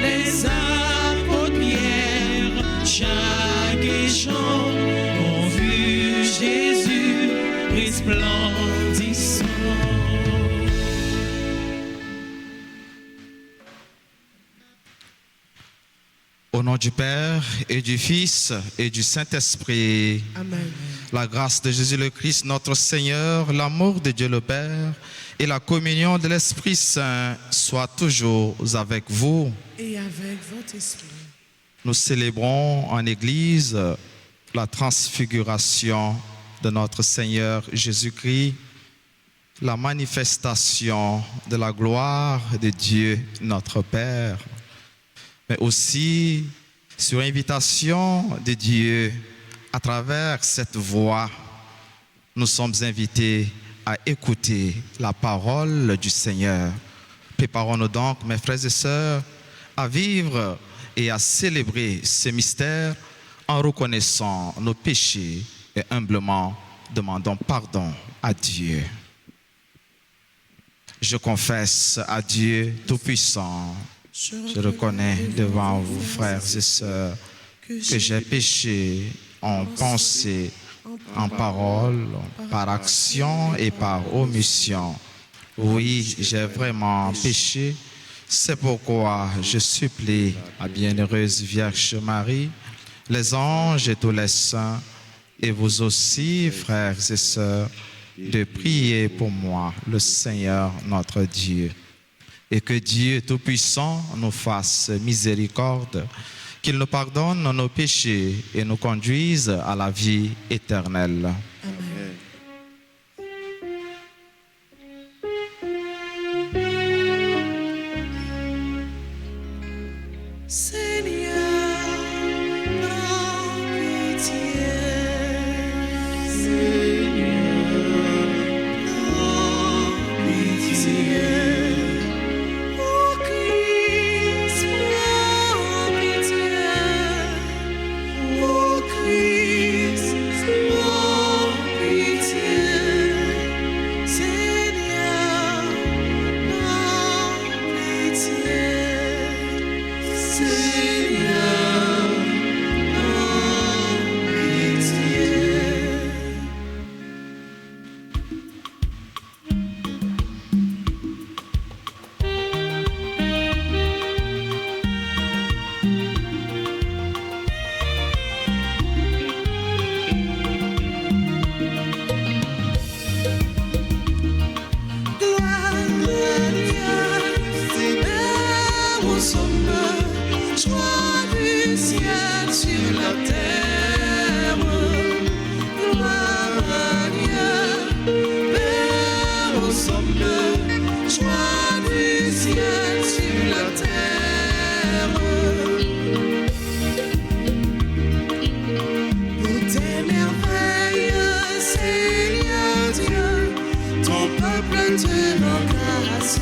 les apôtres Pierre, Jacques et Jean ont vu Jésus resplendissant. Au nom du Père et du Fils et du Saint-Esprit, Amen. La grâce de Jésus le Christ, notre Seigneur, l'amour de Dieu le Père et la communion de l'Esprit Saint soient toujours avec vous. Et avec votre esprit. Nous célébrons en Église la transfiguration de notre Seigneur Jésus-Christ, la manifestation de la gloire de Dieu notre Père, mais aussi sur invitation de Dieu, à travers cette voix, nous sommes invités à écouter la parole du Seigneur. Préparons-nous donc, mes frères et sœurs, à vivre et à célébrer ce mystère en reconnaissant nos péchés et humblement demandons pardon à Dieu. Je confesse à Dieu Tout-Puissant, je reconnais devant vous, frères et sœurs, que j'ai péché en pensée, en parole, par action et par omission. Oui, j'ai vraiment péché. C'est pourquoi je supplie la bienheureuse Vierge Marie, les anges et tous les saints, et vous aussi, frères et sœurs, de prier pour moi, le Seigneur notre Dieu. Et que Dieu Tout-Puissant nous fasse miséricorde, qu'il nous pardonne nos péchés et nous conduise à la vie éternelle. Amen. Seigneur, prends pitié. Seigneur, prends pitié. Ô Christ, prends pitié. Ô Christ, prends pitié. Seigneur, prends pitié. Seigneur, prends pitié. Gloire à Dieu, Seigneur, au sommet, joie du ciel sur la terre. Gloire à Dieu, Père au sommet, joie du ciel sur la terre. Pour tes merveilles, Seigneur Dieu, ton peuple te rend grâce.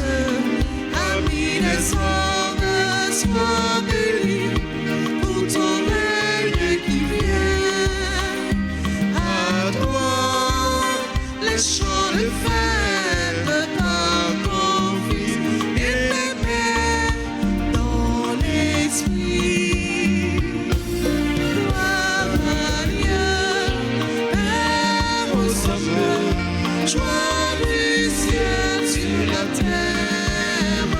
Amis des hommes, sois bénis pour ton règne qui vient. À toi, les chants de fête par ton Fils bien-aimé dans l'esprit. Gloire à Dieu, Père au sommet, joie du ciel sur la terre.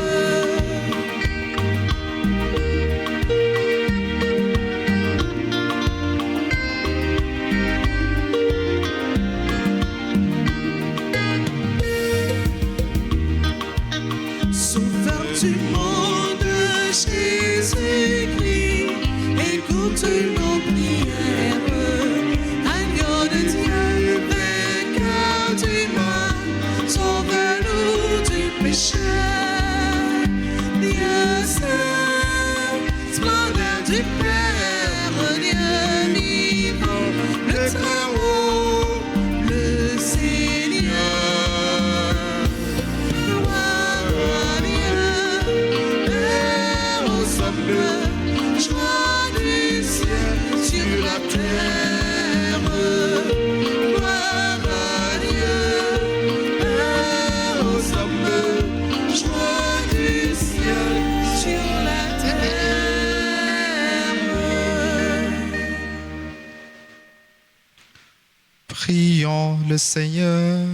Prions le Seigneur.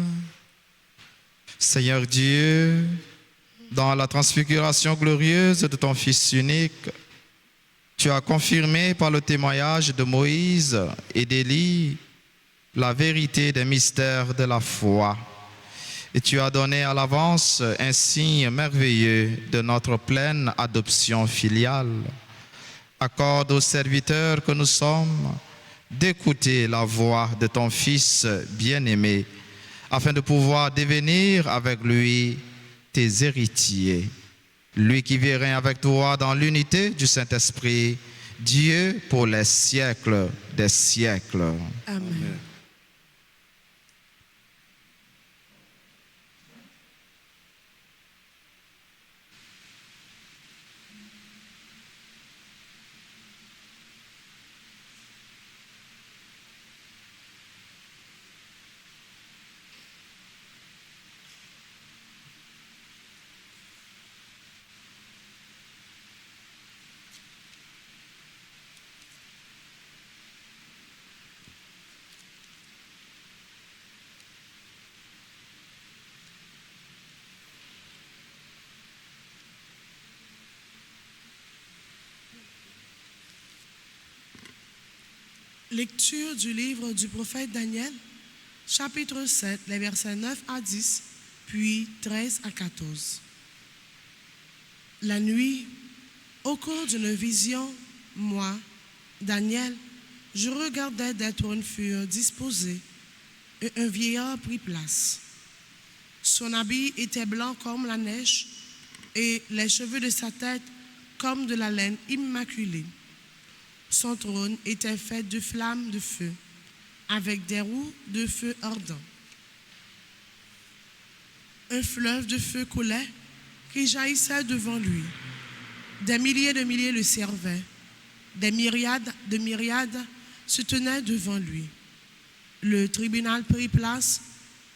Seigneur Dieu, dans la transfiguration glorieuse de ton Fils unique, tu as confirmé par le témoignage de Moïse et d'Élie la vérité des mystères de la foi. Et tu as donné à l'avance un signe merveilleux de notre pleine adoption filiale. Accorde aux serviteurs que nous sommes d'écouter la voix de ton Fils bien-aimé, afin de pouvoir devenir avec lui tes héritiers. Lui qui vit règne avec toi dans l'unité du Saint-Esprit, Dieu pour les siècles des siècles. Amen. Lecture du livre du prophète Daniel, chapitre 7, les versets 9 à 10, puis 13 à 14. La nuit, au cours d'une vision, moi, Daniel, je regardais des trônes furent disposés et un vieillard prit place. Son habit était blanc comme la neige et les cheveux de sa tête comme de la laine immaculée. Son trône était fait de flammes de feu, avec des roues de feu ardent. Un fleuve de feu coulait qui jaillissait devant lui. Des milliers de milliers le servaient. Des myriades de myriades se tenaient devant lui. Le tribunal prit place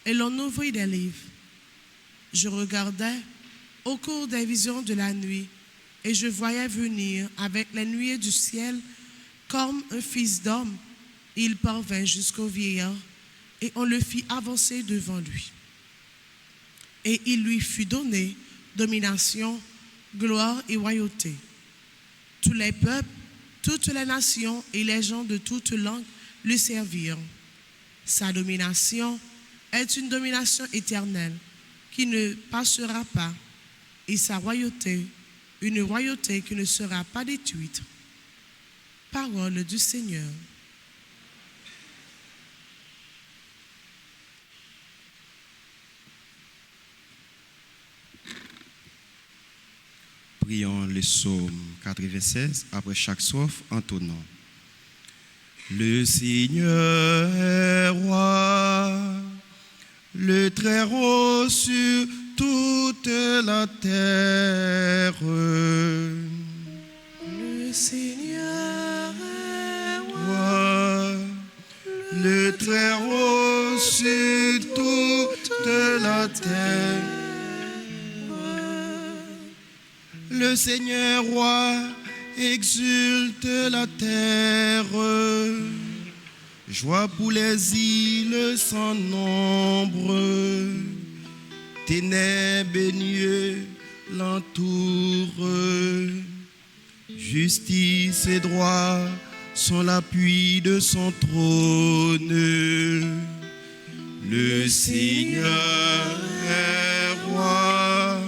et l'on ouvrit des livres. Je regardais au cours des visions de la nuit et je voyais venir avec les nuées du ciel comme un fils d'homme. Il parvint jusqu'au vieillard et on le fit avancer devant lui. Et il lui fut donné domination, gloire et royauté. Tous les peuples, toutes les nations et les gens de toutes langues le servirent. Sa domination est une domination éternelle qui ne passera pas, et sa royauté, une royauté qui ne sera pas détruite. Parole du Seigneur. Prions le psaume 96 après chaque strophe en tonnant. Le Seigneur est roi, le Très-Haut sur toute la terre. Le Seigneur est Roi, le Très-Haut sur toute la terre. Le Seigneur roi exulte la terre. Joie pour les îles sans nombre. Ténèbres et nuées l'entourent. Justice et droit sont l'appui de son trône. Le Seigneur est roi,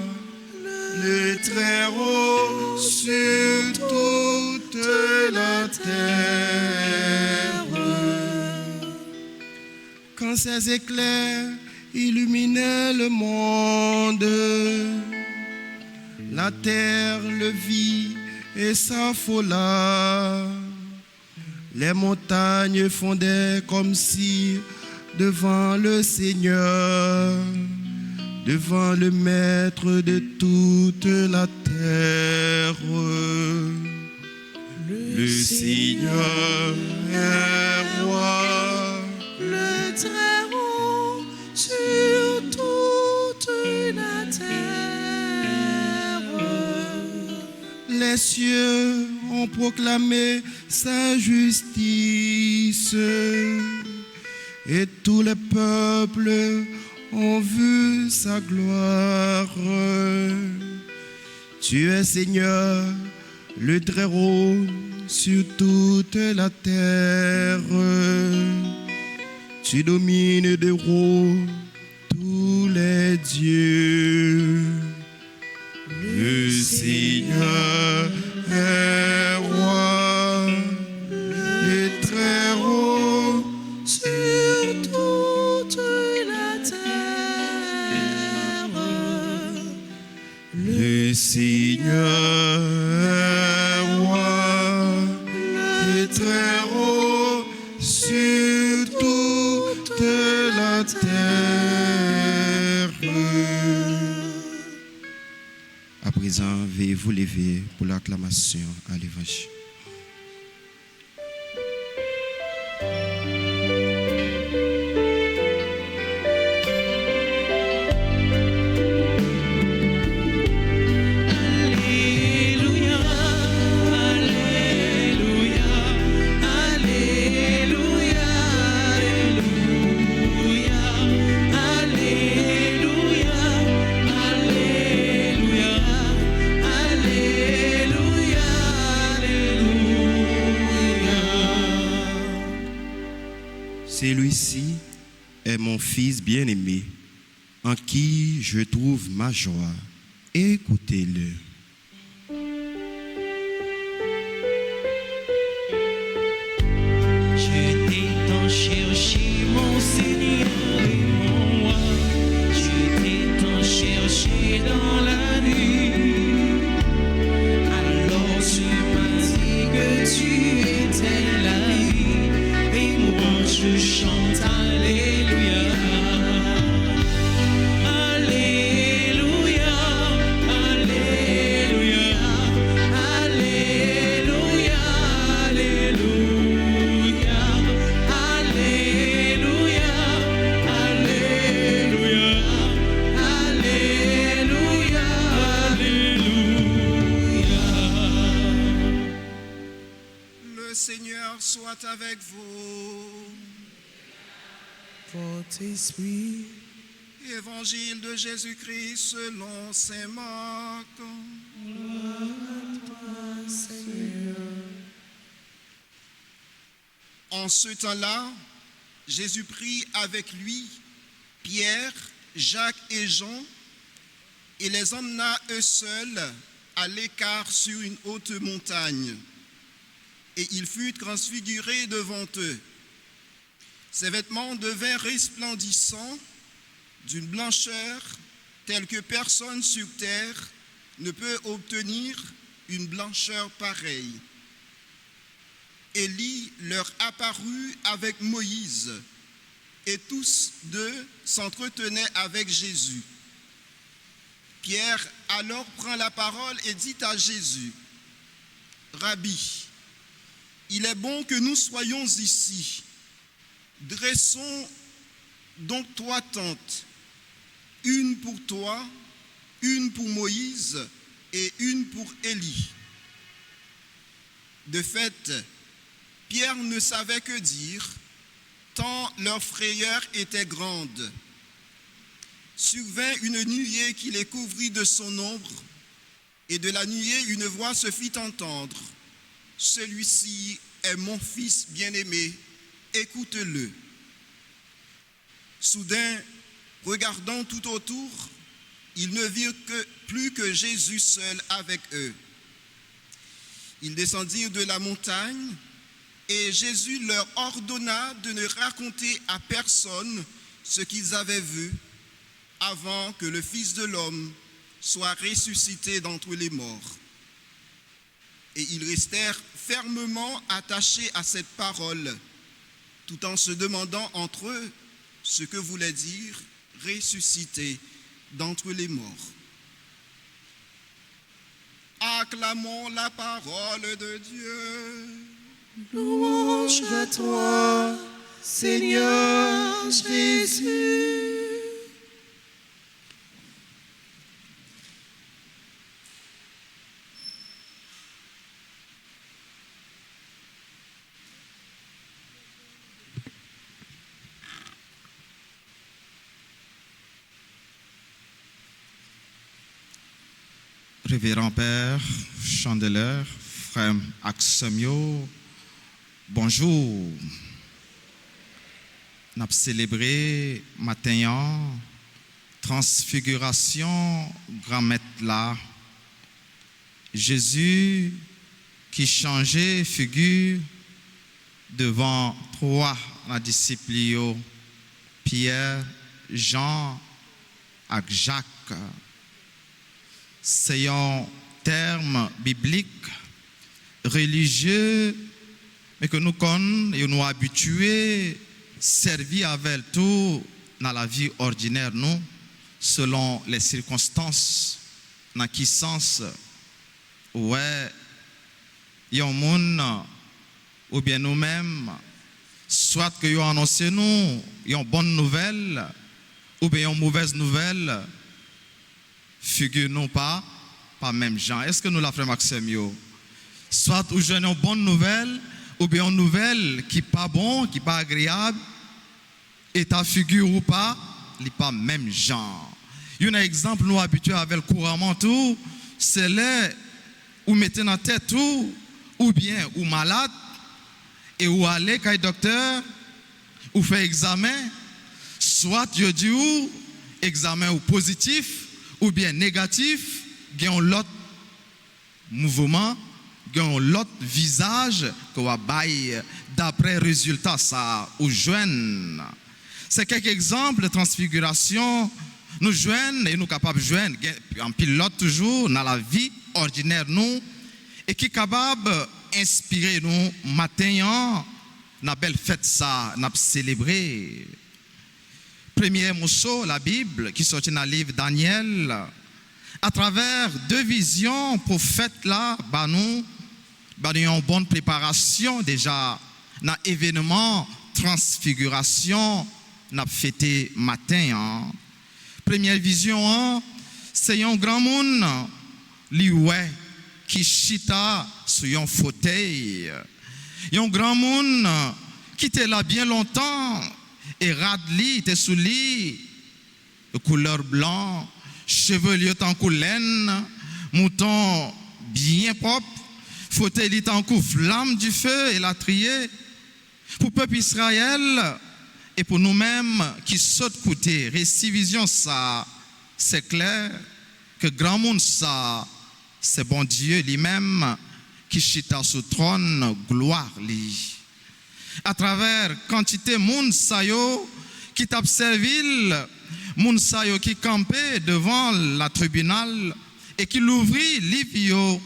le Très-Haut sur toute la terre. Quand ses éclairs illuminaient le monde, la terre le vit et s'affola. Les montagnes fondaient comme si devant le Seigneur, devant le Maître de toute la terre. Le Seigneur est roi, le Très-Haut sur toute la terre. Les cieux ont proclamé sa justice et tous les peuples ont vu sa gloire. Tu es Seigneur, le Très-Haut sur toute la terre. Tu domines de haut tous les dieux. Le Seigneur est roi, le Très-Haut sur toute la terre. Le Seigneur est roi, le Très-Haut sur toute la terre. À présent, veuillez vous lever pour l'acclamation à l'Évangile. Celui-ci est mon fils bien-aimé, en qui je trouve ma joie. Écoutez-le. Je t'ai tant cherché, mon Seigneur et mon roi. Je t'ai tant cherché dans la nuit. Alors tu m'as dit que tu étais la vie. Et moi je chante Alléluia. Alléluia, Alléluia, Alléluia, Alléluia, Alléluia, Alléluia, Alléluia. Le Seigneur soit avec vous. Votre esprit, Évangile de Jésus-Christ selon saint Marc. Seigneur. En ce temps-là, Jésus prit avec lui Pierre, Jacques et Jean et les emmena eux seuls à l'écart sur une haute montagne. Et il fut transfiguré devant eux. Ses vêtements devinrent resplendissants d'une blancheur telle que personne sur terre ne peut obtenir une blancheur pareille. Élie leur apparut avec Moïse, et tous deux s'entretenaient avec Jésus. Pierre alors prend la parole et dit à Jésus, « Rabbi, il est bon que nous soyons ici. Dressons donc 3 tentes, une pour toi, une pour Moïse et une pour Élie. » De fait, Pierre ne savait que dire, tant leur frayeur était grande. Survint une nuée qui les couvrit de son ombre, et de la nuée une voix se fit entendre. « Celui-ci est mon fils bien-aimé, écoute-le. » Soudain, regardant tout autour, ils ne virent plus que Jésus seul avec eux. Ils descendirent de la montagne, et Jésus leur ordonna de ne raconter à personne ce qu'ils avaient vu avant que le Fils de l'homme soit ressuscité d'entre les morts. Et ils restèrent fermement attachés à cette parole, tout en se demandant entre eux ce que voulait dire ressuscité d'entre les morts. Acclamons la parole de Dieu. Louange à toi, Seigneur Jésus. Révérend Père Chandeleur, frère Axemio, bonjour. Nous avons célébré matin transfiguration grand maître là. Jésus qui changeait figure devant trois disciples, Pierre, Jean et Jacques. C'est un terme biblique, religieux, mais que nous connaissons et nous habitués, servir avec tout dans la vie ordinaire, nous, selon les circonstances, dans quel sens, ouais, il y a un monde, ou bien nous-mêmes, soit que nous annoncé nous, il y a une bonne nouvelle, ou bien une mauvaise nouvelle, figure non pas même gens. Est-ce que nous la faisons Maxime? Soit où j'ai une bonne nouvelle, ou bien une nouvelle qui n'est pas bon, qui n'est pas agréable, et ta figure ou pas, il n'est pas même genre. Il y a un exemple, nous habitués avec couramment tout, c'est là où mettez dans la tête tout, ou bien ou malade, et où aller quand docteur, ou fait examen, soit je dis ou examen ou positif, ou bien négatif, il y a l'autre mouvement, il y a l'autre visage que vous avez d'après résultat ça ou joignent. C'est quelques exemples de transfiguration. Nous joignent et nous capables de joindre en pilote toujours dans la vie ordinaire nous et qui est capable d'inspirer nous matin dans belle fête ça, nous célébrer. Premier morceau, la Bible, qui sortit dans le livre Daniel, à travers deux visions, prophètes là, nous avons une bonne préparation déjà dans l'événement transfiguration, nous avons fêté matin. Première vision, c'est un grand monde qui chita sur un fauteuil. Un grand monde qui était là bien longtemps. Et Radli était sous lit, de couleur blanc, cheveux en couleur laine, mouton bien propre, fauteuil en couleur flamme du feu et la trier. Pour le peuple Israël et pour nous-mêmes qui sautent côté, récit vision ça, c'est clair que grand monde ça, c'est bon Dieu lui-même qui chita sur le trône, gloire lui. À travers quantité moun sayo qui t'a servi, moun sayo qui campait devant la tribunal et qui l'ouvrit livre,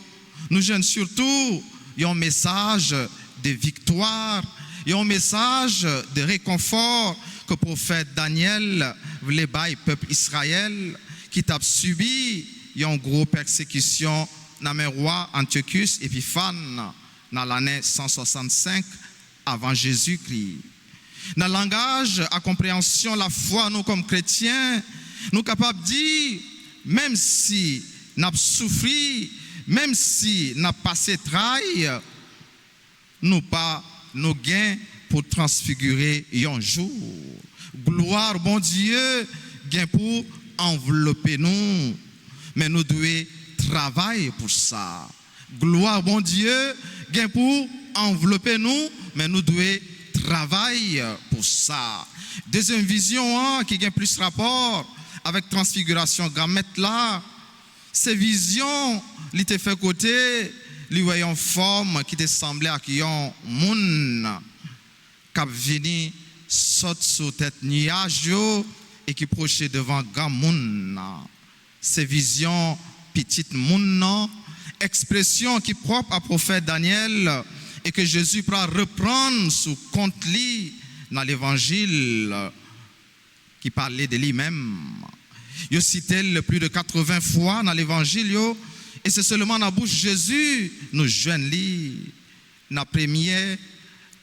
nous jeunes surtout un message de victoire, un message de réconfort que le prophète Daniel voulait bailler peuple Israël qui t'a subi une grosse persécution dans le roi Antiochus Épiphane dans l'année 165 avant Jésus-Christ. Dans le langage à compréhension, la foi, nous comme chrétiens, nous sommes capables de dire, même si nous avons souffert, même si nous avons passé trail, nous pas nos gains pour transfigurer un jour. Gloire, bon Dieu, gain pour envelopper nous, mais nous devons travailler pour ça. Gloire, bon Dieu, gain pour envelopper nous, mais nous devons travailler pour ça. Deuxième vision qui a plus rapport avec transfiguration gamète là, ces visions, il était fait côté, lui voyant forme qui te semblait à qui un monde qui venu saute sur tête nuage et qui projetait devant grand monde. Ces visions petite monde, expression qui propre à prophète Daniel. Et que Jésus pourra reprendre sous compte lui dans l'évangile qui parlait de lui-même. Il cité le plus de 80 fois dans l'évangile et c'est seulement dans la bouche de Jésus nous joignons lui. Dans la première,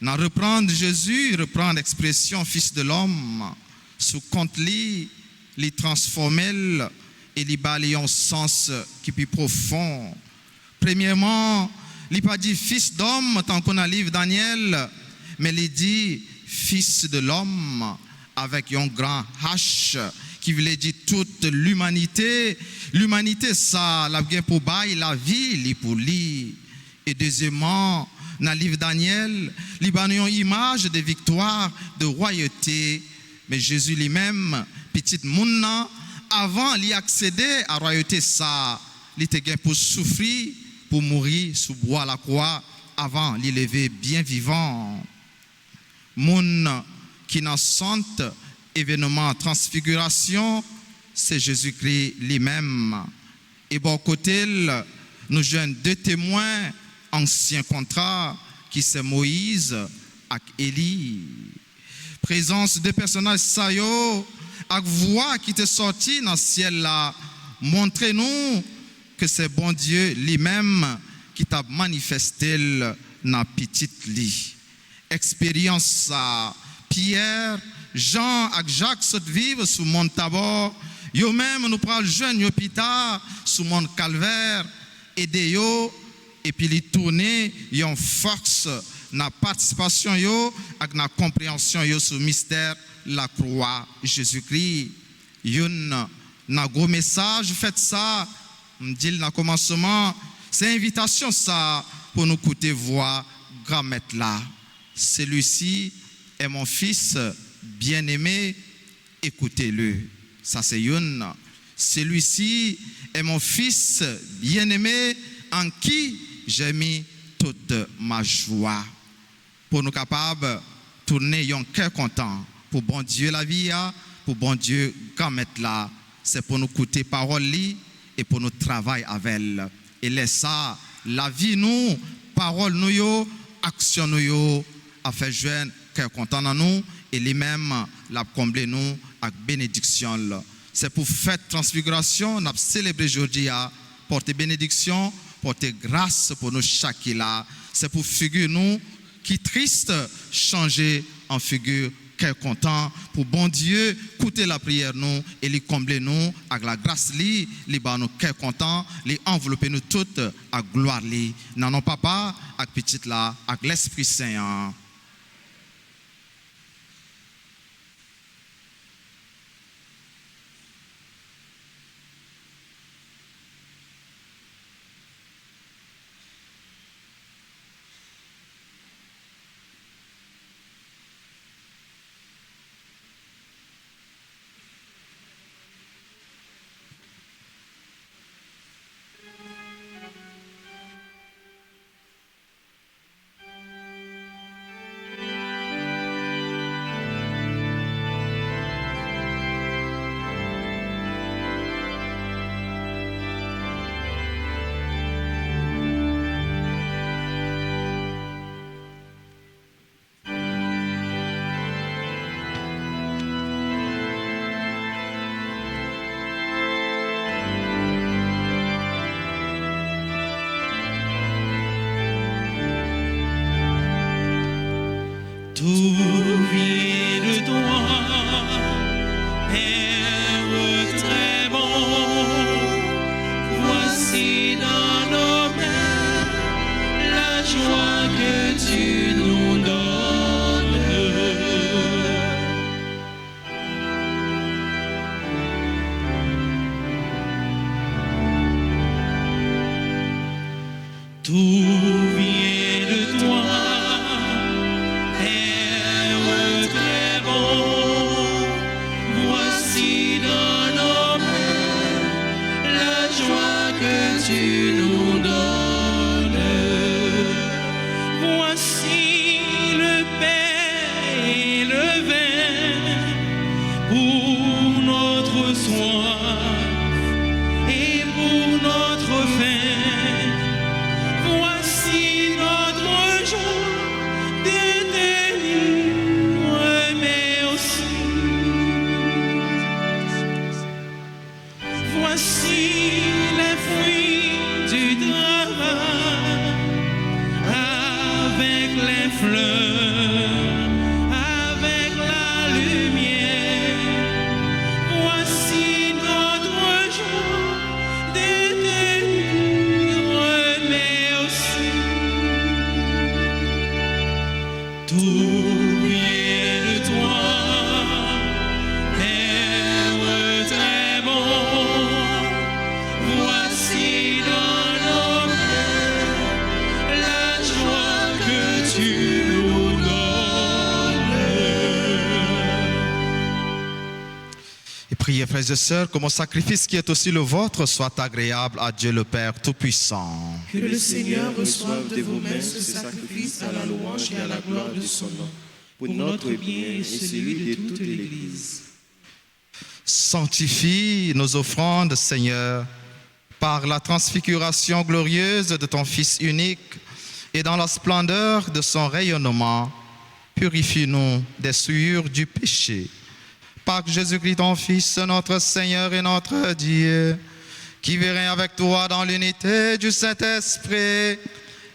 dans reprendre Jésus, reprendre l'expression fils de l'homme sous compte lui, les transformer et lui balayer un sens qui est plus profond. Premièrement, il n'a pas dit fils d'homme, tant qu'on a le livre Daniel, mais il dit fils de l'homme avec un grand H qui voulait dire toute l'humanité. L'humanité, ça, la bien pour bail, la vie, li pour lui. Et deuxièmement, dans le livre Daniel, il y a une image de victoire, de royauté. Mais Jésus lui-même, petit monde, avant d'y accéder à la royauté, ça, il était pour souffrir, pour mourir sous bois la croix, avant d'y lever bien vivant. Monde qui n'a sente événement transfiguration, c'est Jésus-Christ lui-même. Et bon côté, nous jeunes deux témoins, ancien contrat, qui c'est Moïse et Élie. Présence de personnages saillots, avec voix qui t'est sorti dans le ciel là, montrez-nous que c'est bon Dieu lui-même qui t'a manifesté dans petite lit. Expérience ça, Pierre, Jean et Jacques sont vivre sous mont Tabor. Yo même nous prenons jeune yo pita sous mont Calvaire, aider yo et puis les tourner yon force na participation yo ak na compréhension yo sur mystère la croix Jésus-Christ. Yon na gros message fait ça, m'dit dans commencement, c'est invitation ça pour nous écouter voix grand maître là. Celui-ci est mon fils bien-aimé, écoutez-le. Ça c'est une. Celui-ci est mon fils bien-aimé en qui j'ai mis toute ma joie. Pour nous capables de tourner un cœur content pour bon Dieu la vie, pour bon Dieu grand maître là. C'est pour nous écouter parole et pour nous travailler avec elle. Et laisse ça, la vie nous, parole nous yo, action nous yo, a fait joindre cœur content dans nous et lui-même l'a comblé nous avec bénédiction. C'est pour fête transfiguration, nous célébrer aujourd'hui, porter bénédiction, porter grâce pour nous chaque là. C'est pour figure nous qui triste changer en figure cœur content pour bon Dieu écouter la prière nous et les combler nous avec la grâce li ba nous cœur content les envelopper nous toutes à gloire li non non papa avec petite là avec l'Esprit Saint. Tout vient de toi, Père très bon. Voici dans nos mains la joie que tu nous donnes. Tout vient de toi. Tu nous donnes. Voici le pain et le vin pour notre soif et pour notre faim. Voici notre joie de te dire merci. Voici les fruits du travail avec les fleurs, avec la lumière. Voici Priez, frères et sœurs, que mon sacrifice qui est aussi le vôtre soit agréable à Dieu le Père Tout-Puissant. Que le Seigneur reçoive de vos mains ce sacrifice à la louange et à la gloire de son nom, pour notre bien et celui de toute l'Église. Sanctifie nos offrandes, Seigneur, par la transfiguration glorieuse de ton Fils unique et dans la splendeur de son rayonnement. Purifie-nous des souillures du péché. Par Jésus-Christ, ton Fils, notre Seigneur et notre Dieu, qui vit avec toi dans l'unité du Saint-Esprit,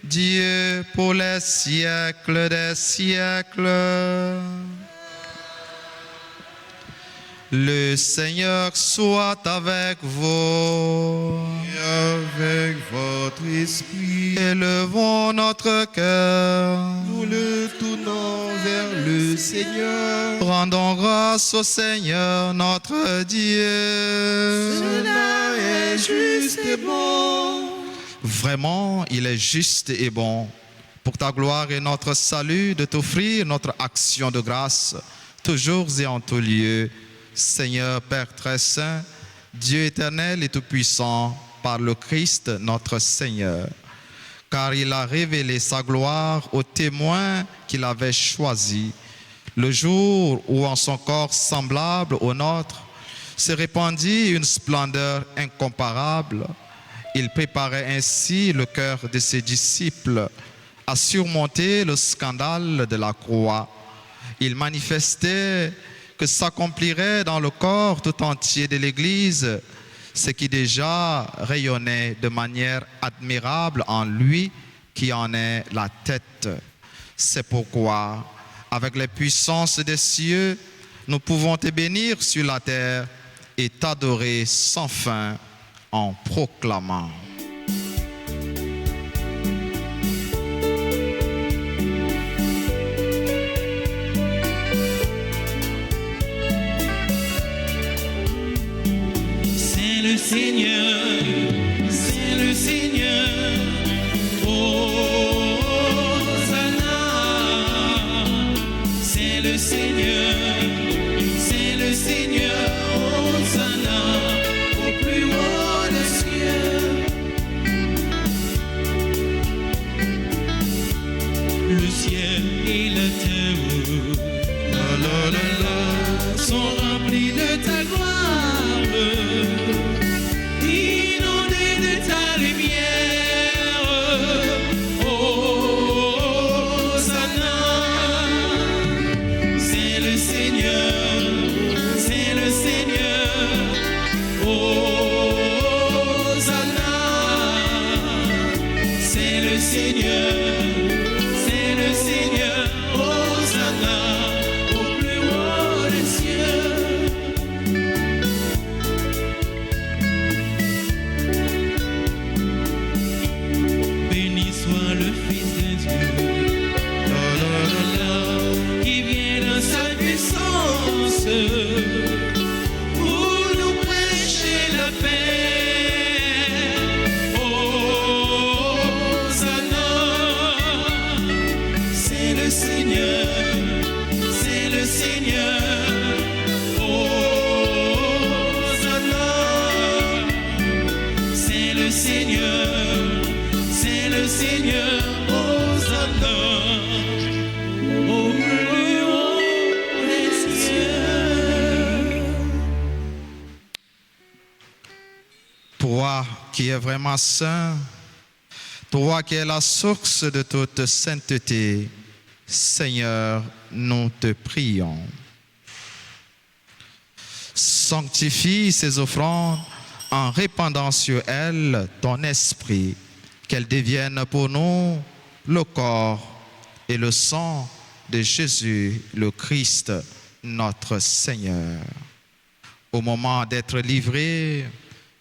Dieu pour les siècles des siècles. Le Seigneur soit avec vous. Et avec votre esprit, Élevons notre cœur. nous le tournons vers le Seigneur. Rendons grâce au Seigneur notre Dieu. Cela est juste et bon. Vraiment, il est juste et bon, pour ta gloire et notre salut, de t'offrir notre action de grâce, toujours et en tout lieu. Seigneur Père très saint, Dieu éternel et tout-puissant, par le Christ notre Seigneur. Car il a révélé sa gloire aux témoins qu'il avait choisis, le jour où en son corps semblable au nôtre se répandit une splendeur incomparable. Il préparait ainsi le cœur de ses disciples à surmonter le scandale de la croix. Il manifestait que s'accomplirait dans le corps tout entier de l'Église ce qui déjà rayonnait de manière admirable en lui qui en est la tête. C'est pourquoi, avec les puissances des cieux, nous pouvons te bénir sur la terre et t'adorer sans fin en proclamant. C'est le Seigneur, c'est le Seigneur. Hosanna, c'est le Seigneur, c'est le Seigneur. Hosanna, au plus haut des cieux. Le ciel et la terre, sont remplis de ta gloire. Inondés de ta lumière, Hosanna, c'est le Seigneur, c'est le Seigneur. Hosanna, c'est le Seigneur, c'est le Seigneur. Hosanna, au plus haut des cieux. Béni soit le Fils de Dieu, qui vient dans sa puissance pour nous prêcher la paix. Hosanna, c'est le Seigneur, c'est le Seigneur. Hosanna, c'est le Seigneur, c'est le Seigneur. Hosanna, au plus haut des cieux. Toi qui es vraiment saint, toi qui es la source de toute sainteté, Seigneur, nous te prions. Sanctifie ces offrandes en répandant sur elles ton esprit, qu'elles deviennent pour nous le corps et le sang de Jésus le Christ, notre Seigneur. Au moment d'être livré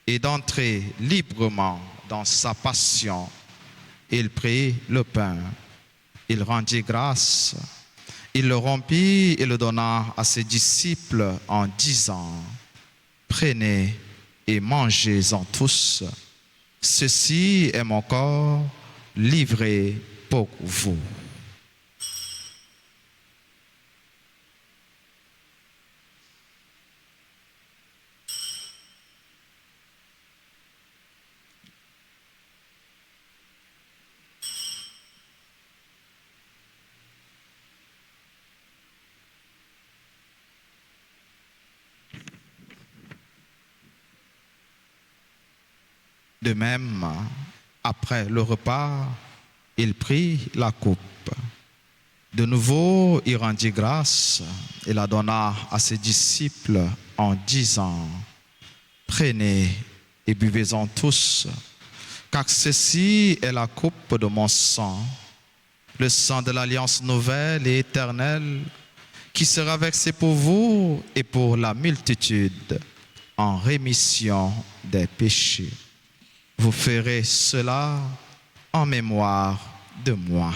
et d'entrer librement dans sa passion, il prit le pain, il rendit grâce, il le rompit et le donna à ses disciples en disant: prenez et mangez-en tous. Ceci est mon corps livré pour vous. De même, après le repas, il prit la coupe. De nouveau, il rendit grâce et la donna à ses disciples en disant, « Prenez et buvez-en tous, car ceci est la coupe de mon sang, le sang de l'alliance nouvelle et éternelle, qui sera versé pour vous et pour la multitude en rémission des péchés. Vous ferez cela en mémoire de moi. »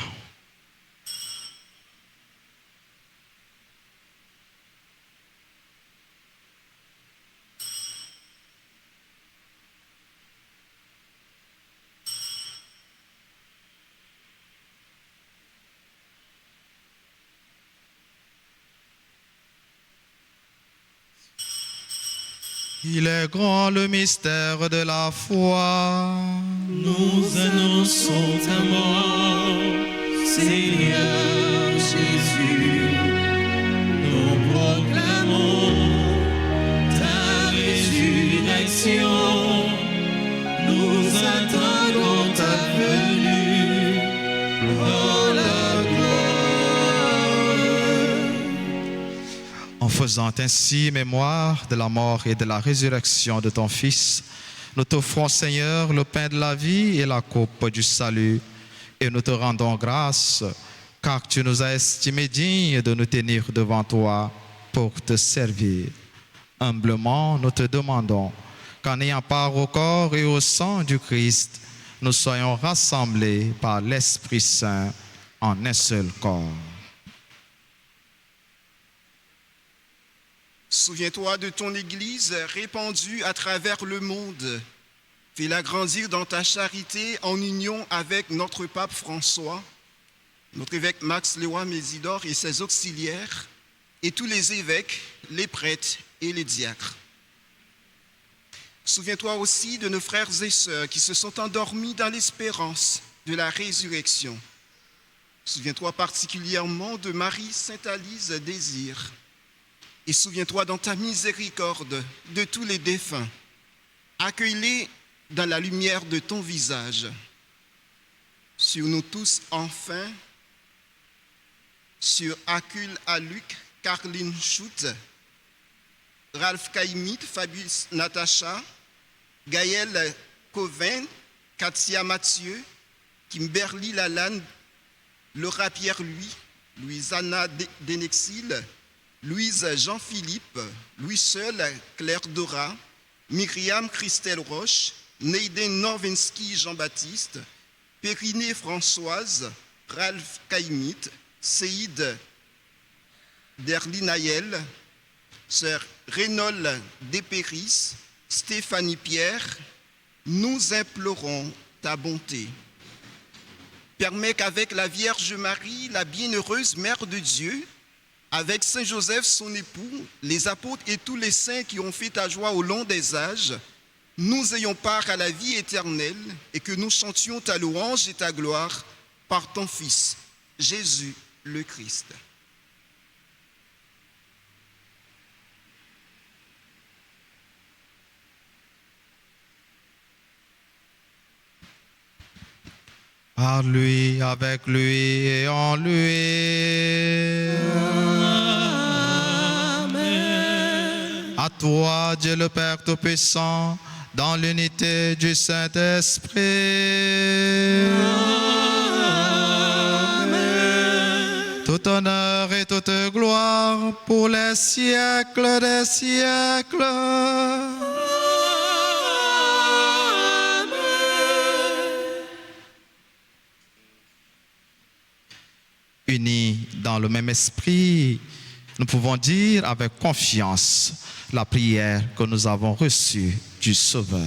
Il est grand le mystère de la foi. Nous annonçons ta mort, Seigneur Jésus. Nous proclamons ta résurrection. Nous attendons ta venue. Oh la gloire. En faisant ainsi mémoire de la mort et de la résurrection de ton Fils, nous t'offrons, Seigneur, le pain de la vie et la coupe du salut, et nous te rendons grâce, car tu nous as estimés dignes de nous tenir devant toi pour te servir. Humblement, nous te demandons qu'en ayant part au corps et au sang du Christ, nous soyons rassemblés par l'Esprit Saint en un seul corps. Souviens-toi de ton Église répandue à travers le monde. Fais-la grandir dans ta charité en union avec notre pape François, notre évêque Max Léoy Mésidor et ses auxiliaires, et tous les évêques, les prêtres et les diacres. Souviens-toi aussi de nos frères et sœurs qui se sont endormis dans l'espérance de la résurrection. Souviens-toi particulièrement de Marie Sainte-Alice Désir. Et souviens-toi dans ta miséricorde de tous les défunts. Accueille-les dans la lumière de ton visage. Sur nous tous, enfin, sur Akul Aluk, Caroline Schut, Ralph Kaimit, Fabius Natacha, Gaël Covin, Katia Mathieu, Kimberly Lalanne, Laura Pierre-Louis, Louise-Anna Denexil, Louise Jean-Philippe, Louis Seul, Claire Dora, Myriam Christelle Roche, Neiden Norvinsky Jean-Baptiste, Périné Françoise, Ralph Kaimit, Seïd Derlinaël, Sœur Rénol Despéris, Stéphanie Pierre, nous implorons ta bonté. Permets qu'avec la Vierge Marie, la bienheureuse Mère de Dieu, avec Saint Joseph, son époux, les apôtres et tous les saints qui ont fait ta joie au long des âges, nous ayons part à la vie éternelle et que nous chantions ta louange et ta gloire par ton Fils, Jésus le Christ. Par lui, avec lui et en lui. Amen. À toi, Dieu le Père Tout-Puissant, dans l'unité du Saint-Esprit. Amen. Tout honneur et toute gloire pour les siècles des siècles. Unis dans le même esprit, nous pouvons dire avec confiance la prière que nous avons reçue du Sauveur.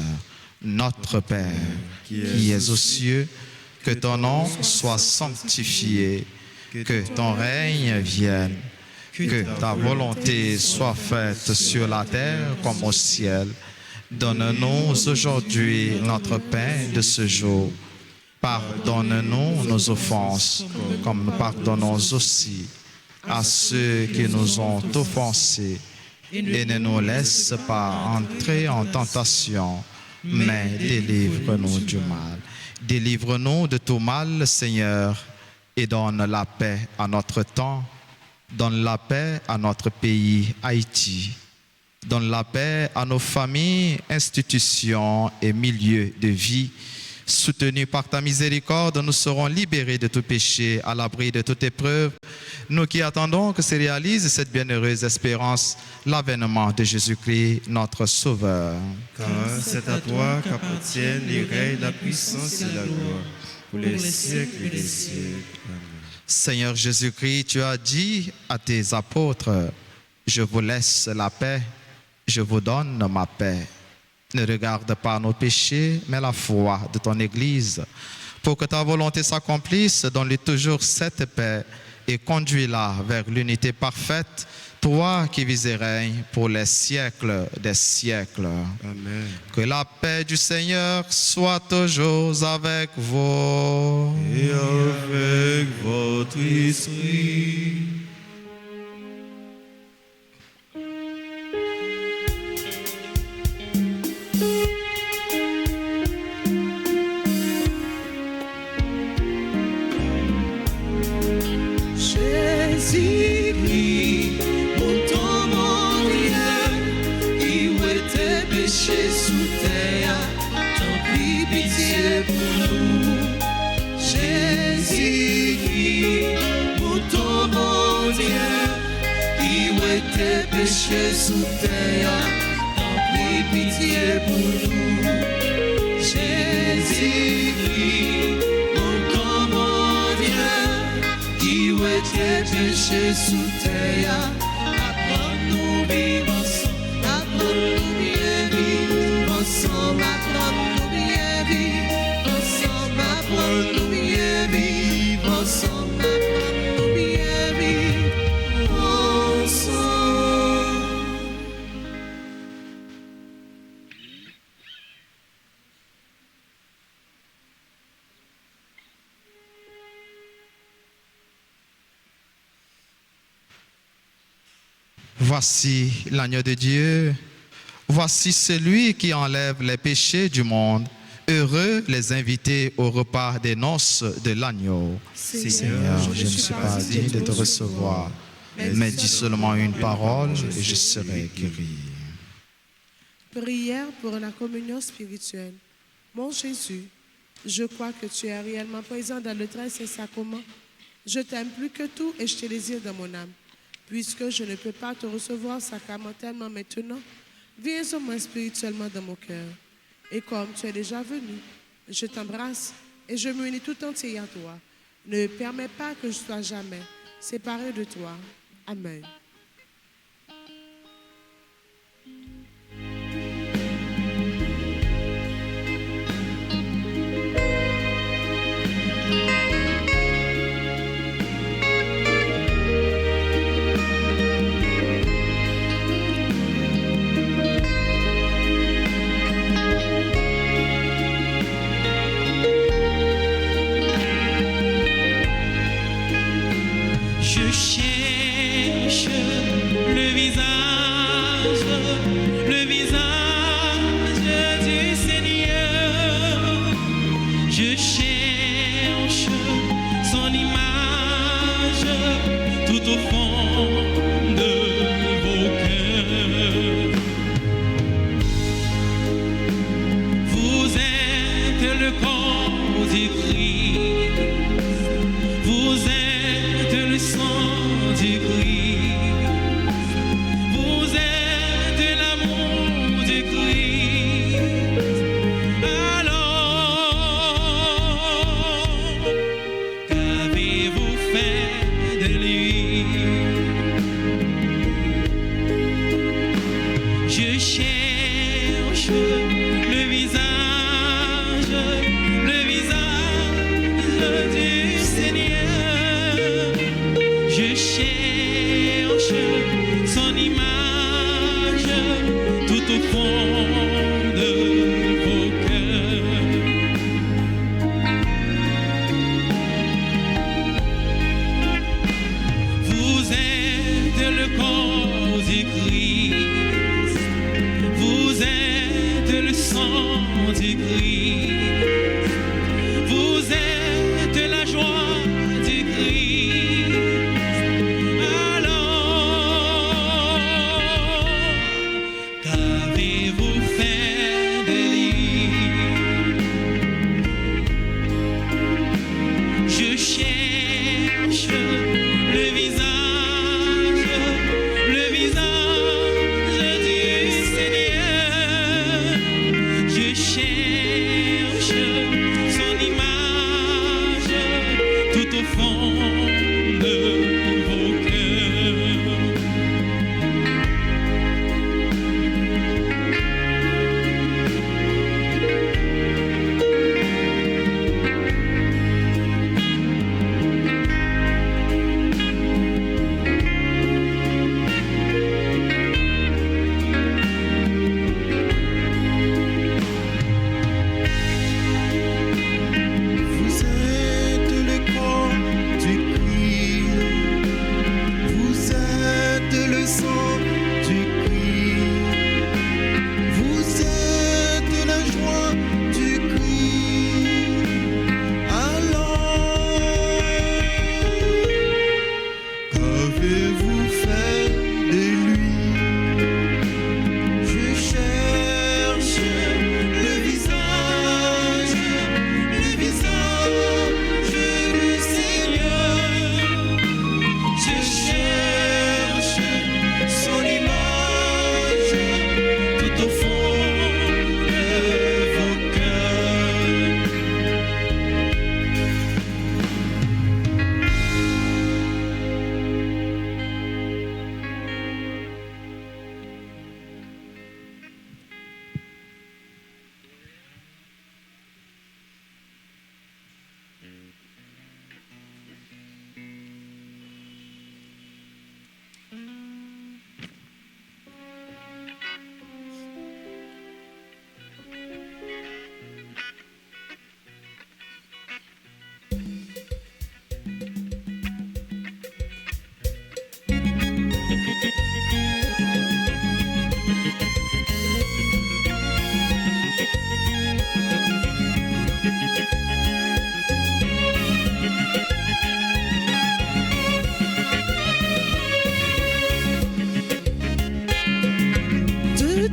Notre Père, qui es aux cieux, que ton nom soit sanctifié, que ton règne vienne, que ta volonté soit faite sur la terre comme au ciel. Donne-nous aujourd'hui notre pain de ce jour. Pardonne-nous nos offenses, comme nous pardonnons aussi à ceux qui nous ont offensés. Et ne nous laisse pas entrer en tentation, mais délivre-nous du mal. Délivre-nous de tout mal, Seigneur, et donne la paix à notre temps. Donne la paix à notre pays, Haïti. Donne la paix à nos familles, institutions et milieux de vie. Soutenus par ta miséricorde, nous serons libérés de tout péché, à l'abri de toute épreuve. Nous qui attendons que se réalise cette bienheureuse espérance, l'avènement de Jésus-Christ, notre Sauveur. Car c'est à toi qu'appartiennent les règnes, la puissance et la gloire, pour les siècles des siècles. Amen. Seigneur Jésus-Christ, tu as dit à tes apôtres, je vous laisse la paix, je vous donne ma paix. Ne regarde pas nos péchés, mais la foi de ton Église. Pour que ta volonté s'accomplisse, donne-lui toujours cette paix et conduis-la vers l'unité parfaite, toi qui vis et règnes pour les siècles des siècles. Amen. Que la paix du Seigneur soit toujours avec vous. Et avec votre esprit. Jésus-Christ, mon Dieu, qui était péché sous terre, tant pis pitié pour nous. Jésus-Christ, mon Dieu, qui était péché sous terre, tant pis pitié pour nous. Jésus-Christ, tes péchés sous terre, apprends-nous vivre ensemble, apprends-nous bien vivre ensemble, apprends-nous bien vivre ensemble, apprends-nous bien vivre ensemble, apprends-nous bien vivre ensemble. Voici l'agneau de Dieu, voici celui qui enlève les péchés du monde. Heureux les invités au repas des noces de l'agneau. Seigneur, je ne suis pas digne de te recevoir, mais dis seulement une parole et je serai guéri. Prière pour la communion spirituelle. Mon Jésus, je crois que tu es réellement présent dans le très saint sacrement. Je t'aime plus que tout et je te désire dans mon âme. Puisque je ne peux pas te recevoir sacramentellement maintenant, viens au moins spirituellement dans mon cœur. Et comme tu es déjà venu, je t'embrasse et je me unis tout entier à toi. Ne permets pas que je sois jamais séparé de toi. Amen. Je cherche le visage du Seigneur. Je cherche son image tout au fond de vos cœurs. Vous êtes le corps du Christ. Vous êtes le sang du Christ. Vous êtes l'amour du Christ. Alors, qu'avez-vous fait de lui? Je cherche le visage du Seigneur. Je cherche son image tout au fond de vos cœurs. Vous êtes le corps du Christ. Vous êtes le sang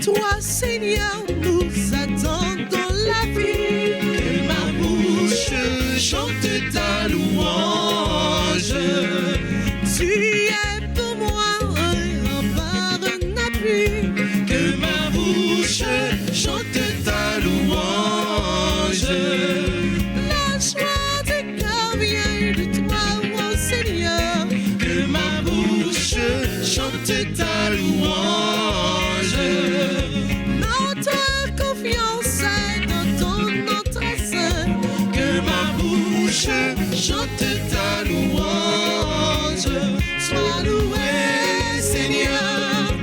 Toi, Seigneur, nous attendons la vie. Que ma bouche chante ta louange. Tu es pour moi un rempart, un appui. Que ma bouche chante ta louange. La joie du cœur vient de toi, oh Seigneur. Que ma bouche chante ta louange. Notre confiance est dans ton nom très saint. Que ma bouche chante ta louange. Sois loué, Seigneur,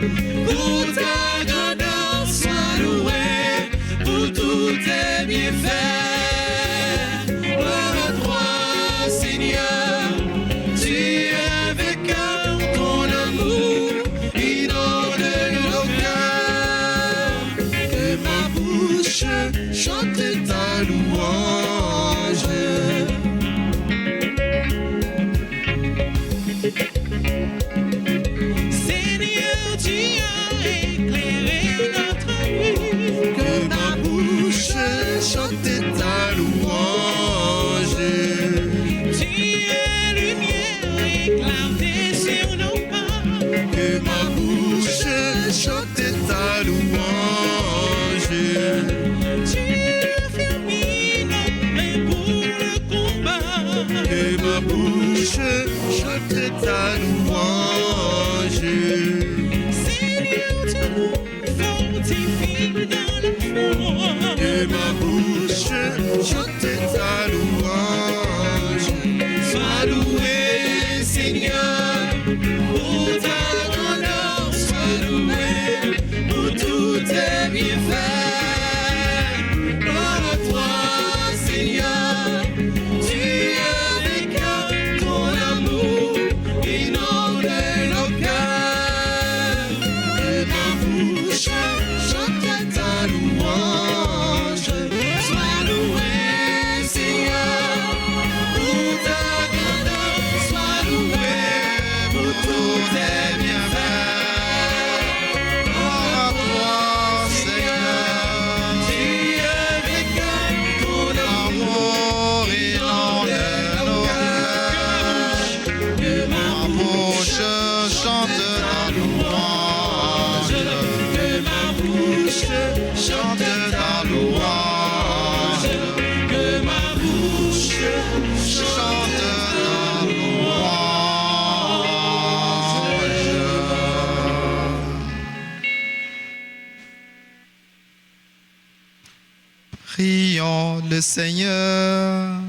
pour ta grandeur, sois loué pour tous tes bienfaits. Gloire à toi, Seigneur, tu es avec ton amour inonde nos cœurs. Que ma bouche chante ta louange. Seigneur, tu as éclairé notre nuit. Que ma bouche chante ta louange. Tu es lumière éclatée sur nos pas. Que ma bouche chante ta louange. Tu fermis nos mains pour le combat. Que ma bouche chante ta louange. Seigneur, tu nous fortifies dans le froid. Que ma bouche chante ta louange. Sois loué, Seigneur, pour ta grandeur. Sois loué pour tous tes bienfaits. Gloire à toi, Seigneur, tu es avec ton amour inonde nos cœurs. Que ma bouche chante ta louange. Sois loué, Seigneur, pour ta grandeur. Sois loué pour tous tes bienfaits. Gloire à toi, Seigneur, Tu es avec ton amour amour inonde nos cœurs. que Ma ma bouche chante ta louange. que ma bouche Chante ta louange. que ma bouche Chante ta louange. Prions le Seigneur.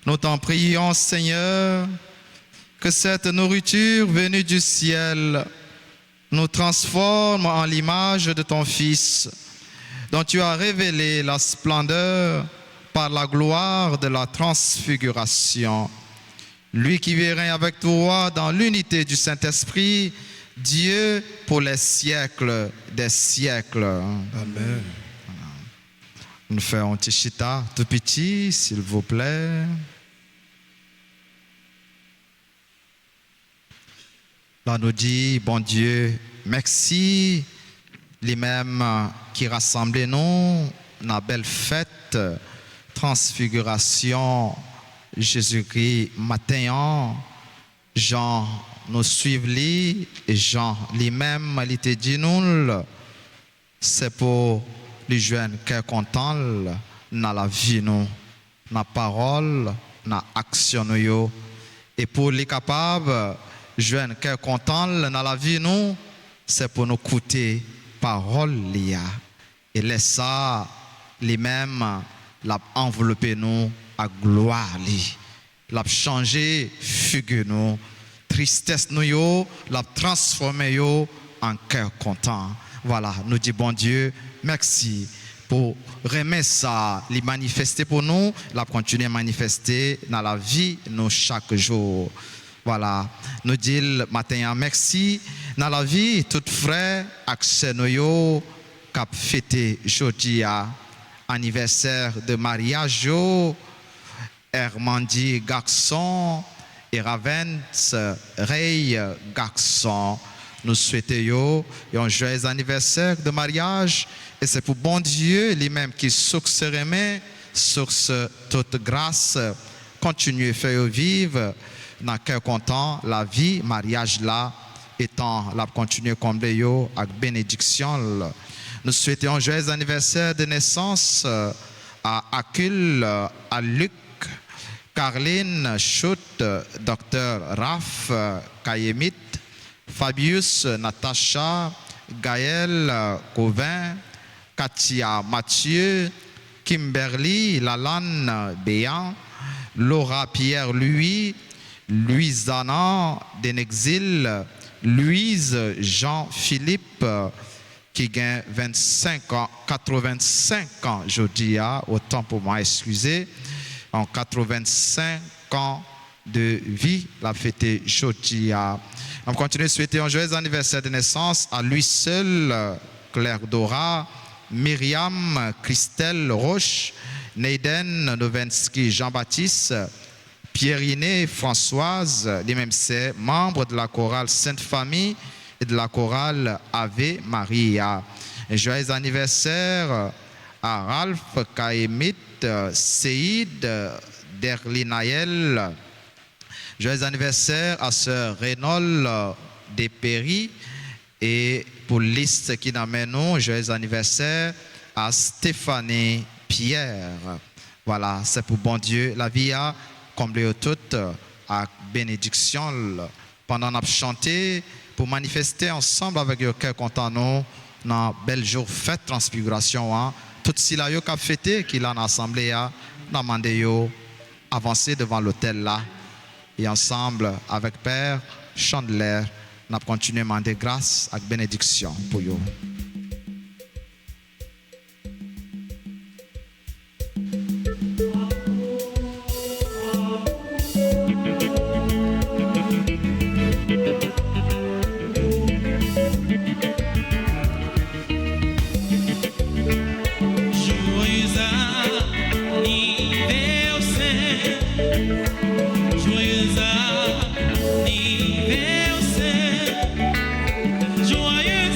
Nous t'en prions, Seigneur, que cette nourriture venue du ciel nous transforme en l'image de ton Fils, dont tu as révélé la splendeur par la gloire de la transfiguration. Lui qui vit et règne avec toi dans l'unité du Saint-Esprit, Dieu pour les siècles des siècles. Amen. Nous faisons un petit chita tout petit, s'il vous plaît. Là, nous dit, bon Dieu, merci, les mêmes qui rassemblent nous, la belle fête, transfiguration, Jésus-Christ, matin, Jean, nous suivons lui, et Jean, les mêmes, il te dit nous, c'est pour les jeunes qui sont contents dans la vie, nous, dans la parole, dans l'action, nous, et pour les capables, jeunes qui sont contents dans la vie, nous, c'est pour nous écouter parole, et laisser ça, les mêmes, la envelopper nous à gloire, la changer figure nous, tristesse nous yo, la transformer yo en cœur content. Voilà, nous dit bon Dieu, merci pour remettre ça, les manifester pour nous, la continuer à manifester dans la vie nous chaque jour. Voilà, nous dit le matin merci dans la vie tout frère accès nous yo cap fêter aujourd'hui anniversaire de mariage yo Hermandi garçon et Ravens Rey garçon. nous souhaitons un joyeux anniversaire de mariage. Et c'est pour bon Dieu lui-même qui succède source toute grâce, continuer à faire vivre dans cœur content la vie, mariage là, étant la continuer à combler avec bénédiction. Nous souhaitons un joyeux anniversaire de naissance à Akul, à Luc, Carline Schut, Dr. Raph Kayemit, Fabius Natacha, Gaël Covin, Katia Mathieu, Kimberly Lalane Béan, Laura Pierre-Louis, Louise-Anna Denexil, Louise Jean-Philippe, qui a 25 ans, 85 ans, je dis, autant pour moi, excusez, en 85 ans de vie, la fête jeudi. On continue de souhaiter un joyeux anniversaire de naissance à lui seul, Claire Dora, Myriam, Christelle Roche, Neiden Novensky, Jean-Baptiste, Pierre-Iné, Françoise, les mêmes c'est membre de la chorale Sainte Famille et de la chorale Ave Maria. Un joyeux anniversaire à Ralph Kaemit, Seïd Derlinaël. Joyeux anniversaire à sœur Rénol Despéry. Et pour liste qui n'amène nous, joyeux anniversaire à Stéphanie Pierre. Voilà, c'est pour bon Dieu. La vie a comblé toute à bénédiction. Pendant qu'on a chanté, pour manifester ensemble avec le cœur content, nous, dans bel jour fête transfiguration, tout si là, yo qu'a fêté, qui l'a assemblé, n'a demandé yo avancer devant l'autel là. Et ensemble, avec Père Chandler, nous avons continué à demander grâce et bénédiction pour vous. Joyeux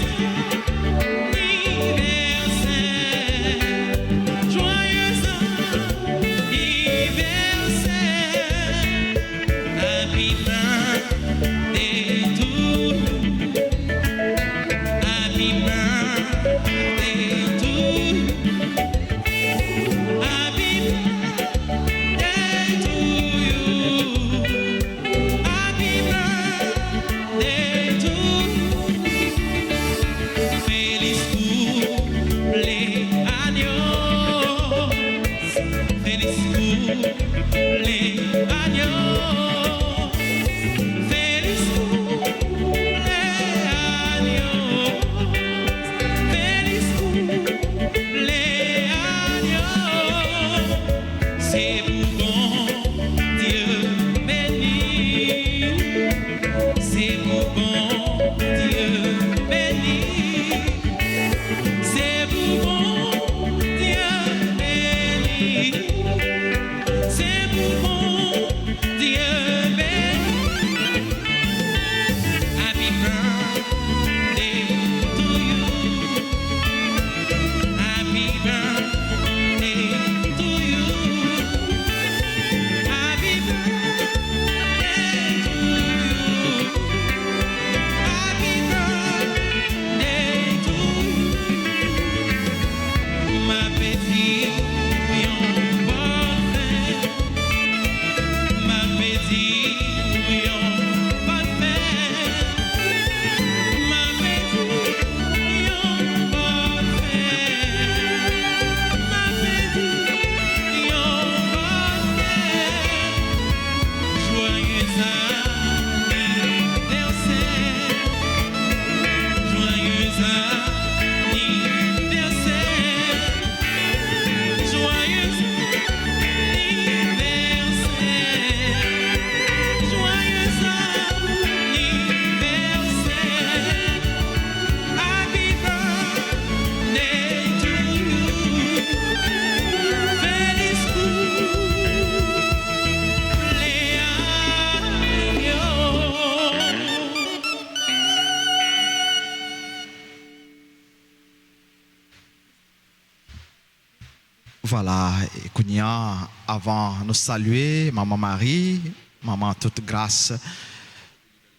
Voilà, et Kounia, avant de nous saluer, Maman Marie, Maman toute grâce,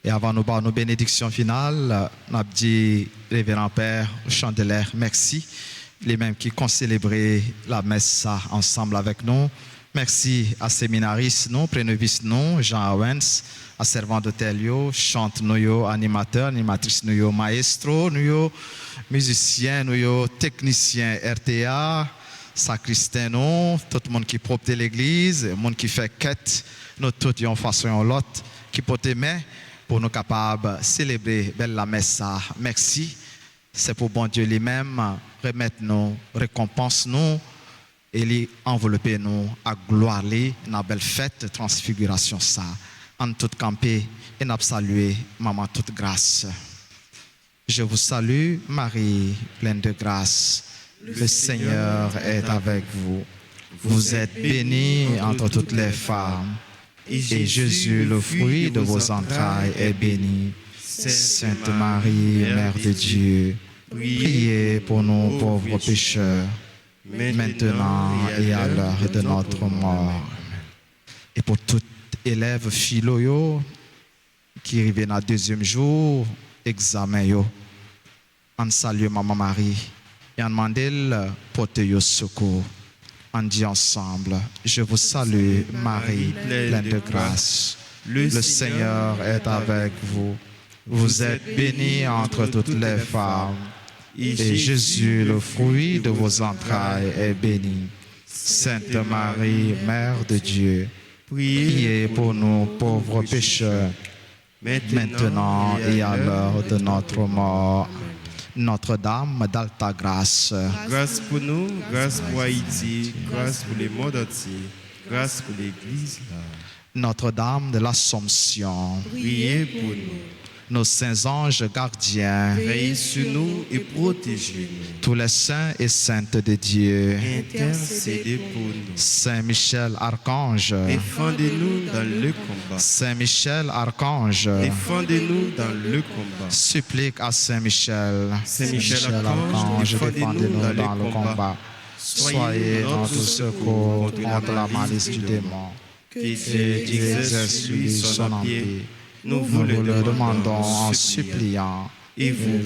et avant de nous faire nos bénédictions finales, nous avons dit, Révérend Père Chandelaire, merci, les mêmes qui ont célébré la messe ensemble avec nous. Merci à séminaristes, nous, prénovistes, nous, Jean Owens, à servant d'hôtel, chante nous, animateur, animatrice nous, maestro, nous, musicien, nous, technicien RTA, sacristain, nous, tout le monde qui propre l'église, le monde qui fait quête, nous tous en façon ou l'autre, qui porte main pour nous capables de célébrer belle la messe. Merci. C'est pour bon Dieu lui-même remettre nous, récompense nous et lui envelopper nous à gloire dans la belle fête transfiguration ça. En toute campé et nous saluer maman toute grâce. Je vous salue Marie pleine de grâce. Le Seigneur est avec vous. Vous êtes bénie entre toutes les femmes. Et Jésus, le fruit de vos entrailles, est béni. Sainte Marie, Mère de Dieu, priez pour nous pauvres pécheurs, maintenant et à l'heure de notre mort. Et pour tout élève philo qui arrive dans le deuxième jour, examen, on salue Maman Marie et on demande porter au secours. On dit ensemble, je vous salue Marie, pleine de grâce. Le Seigneur est avec vous. Vous êtes bénie entre toutes les femmes. Et Jésus, le fruit de vos entrailles, est béni. Sainte Marie, Mère de Dieu, priez pour nous pauvres pécheurs, maintenant et à l'heure de notre mort. Notre-Dame d'Alta Grâce. Grâce pour nous, grâce pour Haïti, grâce pour les mondes entiers, grâce pour l'Église. Notre-Dame de l'Assomption. Priez pour nous. Nos saints anges gardiens. Veillez sur nous et protégez-nous. Tous les saints et saintes de Dieu. Intercédez pour nous. Saint Michel Archange. Défendez-nous dans le combat. Saint Michel Archange. Défendez-nous dans le combat. Supplique à Saint Michel. Saint Michel Archange, défendez-nous dans le combat. Soyez notre secours contre la malice du démon. Que Dieu exerce lui son empire. Nous vous le demandons en suppliant. Et vous,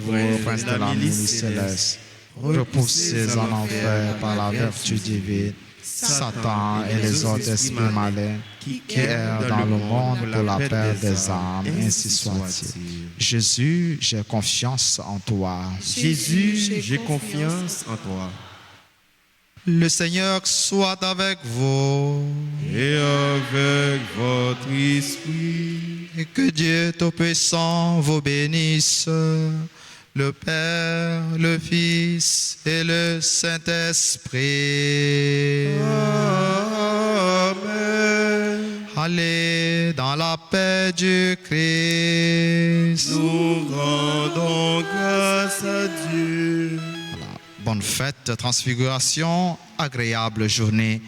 prince de la milice céleste, repoussez en enfer par la vertu divine Satan et les autres esprits malins qui errent dans le monde pour la perte des âmes, ainsi soit-il. Jésus, j'ai confiance en toi. Jésus, j'ai confiance en toi. Le Seigneur soit avec vous. Et avec votre esprit. Et que Dieu Tout-Puissant vous bénisse, le Père, le Fils et le Saint-Esprit. Amen. Allez dans la paix du Christ. Nous rendons grâce à Dieu. Voilà. Bonne fête, transfiguration, agréable journée.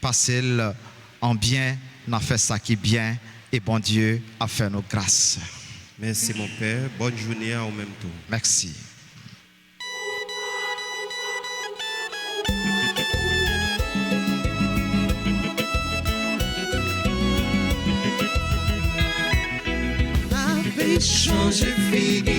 Passez-le en bien, n'a fait ça qui est bien. Et bon Dieu a fait nos grâces. Merci mon Père. Bonne journée en même temps. Merci. Changé, figue